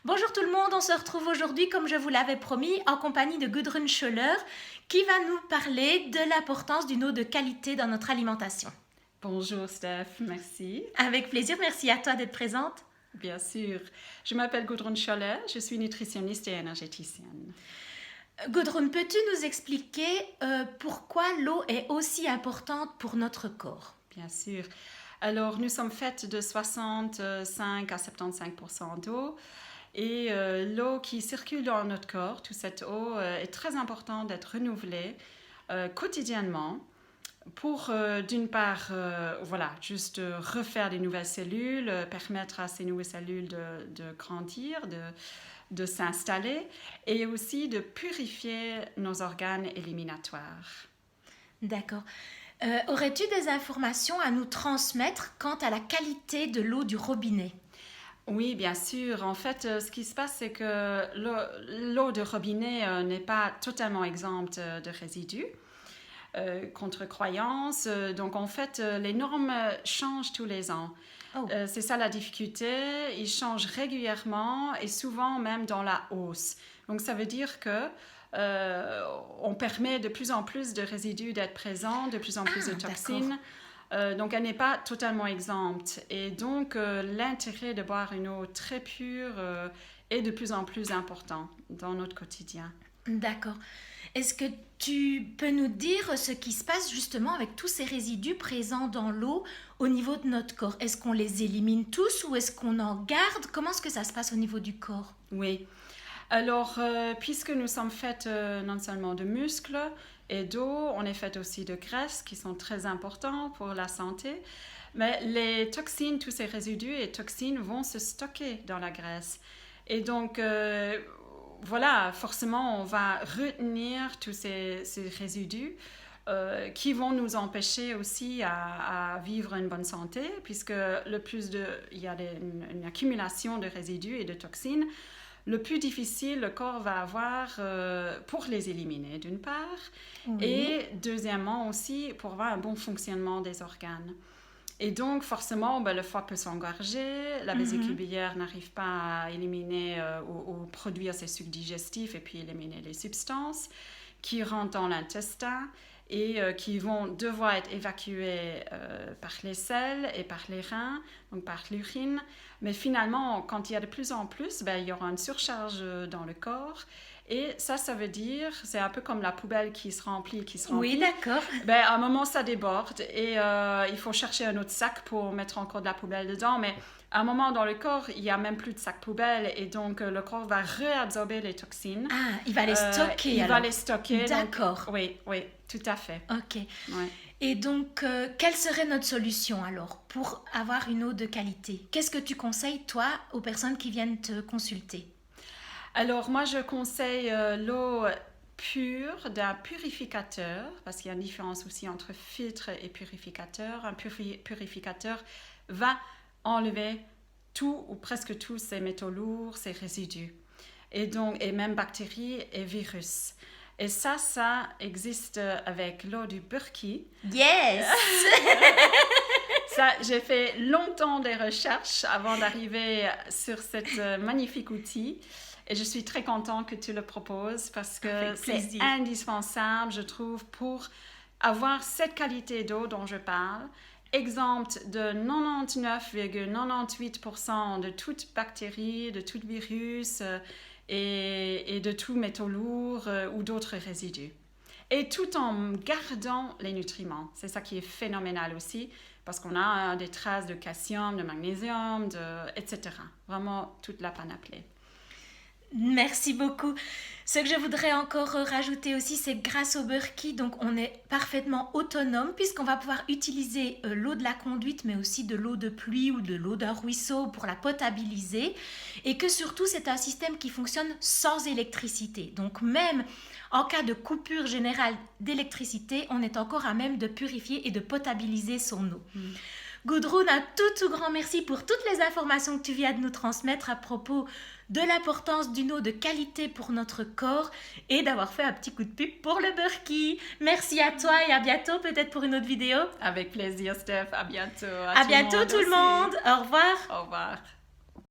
Bonjour tout le monde, on se retrouve aujourd'hui, comme je vous l'avais promis, en compagnie de Gudrun Scholler, qui va nous parler de l'importance d'une eau de qualité dans notre alimentation. Bonjour Steph, merci. Avec plaisir, merci à toi d'être présente. Bien sûr. Je m'appelle Gudrun Scholler, je suis nutritionniste et énergéticienne. Gudrun, peux-tu nous expliquer pourquoi l'eau est aussi importante pour notre corps? Bien sûr. Alors, nous sommes faites de 65 à 75% d'eau. Et l'eau qui circule dans notre corps, toute cette eau, est très importante d'être renouvelée quotidiennement pour, d'une part, juste refaire des nouvelles cellules, permettre à ces nouvelles cellules de grandir, de s'installer, et aussi de purifier nos organes éliminatoires. D'accord. Aurais-tu des informations à nous transmettre quant à la qualité de l'eau du robinet? Oui, bien sûr. En fait, ce qui se passe, c'est que l'eau de robinet n'est pas totalement exempte de résidus. Contre croyances. Donc, en fait, les normes changent tous les ans. Oh. C'est ça la difficulté. Ils changent régulièrement et souvent même dans la hausse. Donc, ça veut dire que on permet de plus en plus de résidus d'être présents, de plus en plus de toxines. Donc, elle n'est pas totalement exempte. Et donc, l'intérêt de boire une eau très pure est de plus en plus important dans notre quotidien. D'accord. Est-ce que tu peux nous dire ce qui se passe justement avec tous ces résidus présents dans l'eau au niveau de notre corps? Est-ce qu'on les élimine tous ou est-ce qu'on en garde? Comment est-ce que ça se passe au niveau du corps? Oui. Alors, puisque nous sommes faites non seulement de muscles et d'eau, on est fait aussi de graisses qui sont très importants pour la santé. Mais les toxines, tous ces résidus et toxines vont se stocker dans la graisse. Et donc, voilà, forcément, on va retenir tous ces résidus qui vont nous empêcher aussi à vivre une bonne santé, puisque il y a une accumulation de résidus et de toxines. Le plus difficile, le corps va avoir pour les éliminer, d'une part, Oui. et deuxièmement aussi pour avoir un bon fonctionnement des organes. Et donc, forcément, le foie peut s'engorger, la vésicule biliaire n'arrive pas à éliminer ou produire ses sucs digestifs et puis éliminer les substances qui rentrent dans l'intestin et qui vont devoir être évacuées par les selles et par les reins, donc par l'urine. Mais finalement, quand il y a de plus en plus, il y aura une surcharge dans le corps. Et ça veut dire, c'est un peu comme la poubelle qui se remplit, Oui, d'accord. À un moment, ça déborde et il faut chercher un autre sac pour mettre encore de la poubelle dedans. Mais à un moment dans le corps, il n'y a même plus de sac poubelle et donc le corps va réabsorber les toxines. Ah, il va les stocker Il alors. va les stocker. D'accord. Donc, oui, tout à fait. Ok. Ouais. Et donc, quelle serait notre solution alors pour avoir une eau de qualité? Qu'est-ce que tu conseilles, toi, aux personnes qui viennent te consulter? Alors, moi, je conseille l'eau pure d'un purificateur, parce qu'il y a une différence aussi entre filtre et purificateur. Un purificateur va enlever tout ou presque tous ces métaux lourds, ces résidus, et même bactéries et virus. Et ça existe avec l'eau du Berkey. Yes! Ça, j'ai fait longtemps des recherches avant d'arriver sur cet magnifique outil. Et je suis très contente que tu le proposes parce que c'est indispensable, je trouve, pour avoir cette qualité d'eau dont je parle, exempte de 99,98% de toute bactérie, de tout virus et de tout métaux lourds ou d'autres résidus. Et tout en gardant les nutriments. C'est ça qui est phénoménal aussi, parce qu'on a des traces de calcium, de magnésium, etc. Vraiment toute la panoplie. Merci beaucoup. Ce que je voudrais encore rajouter aussi, c'est que grâce au Berkey, donc on est parfaitement autonome puisqu'on va pouvoir utiliser l'eau de la conduite, mais aussi de l'eau de pluie ou de l'eau d'un ruisseau pour la potabiliser, et que surtout c'est un système qui fonctionne sans électricité. Donc même en cas de coupure générale d'électricité, on est encore à même de purifier et de potabiliser son eau. Gudrun, un tout grand merci pour toutes les informations que tu viens de nous transmettre à propos de l'importance d'une eau de qualité pour notre corps et d'avoir fait un petit coup de pub pour le Berkey. Merci à toi et à bientôt peut-être pour une autre vidéo. Avec plaisir Steph, à bientôt. À bientôt tout le monde. Au revoir. Au revoir.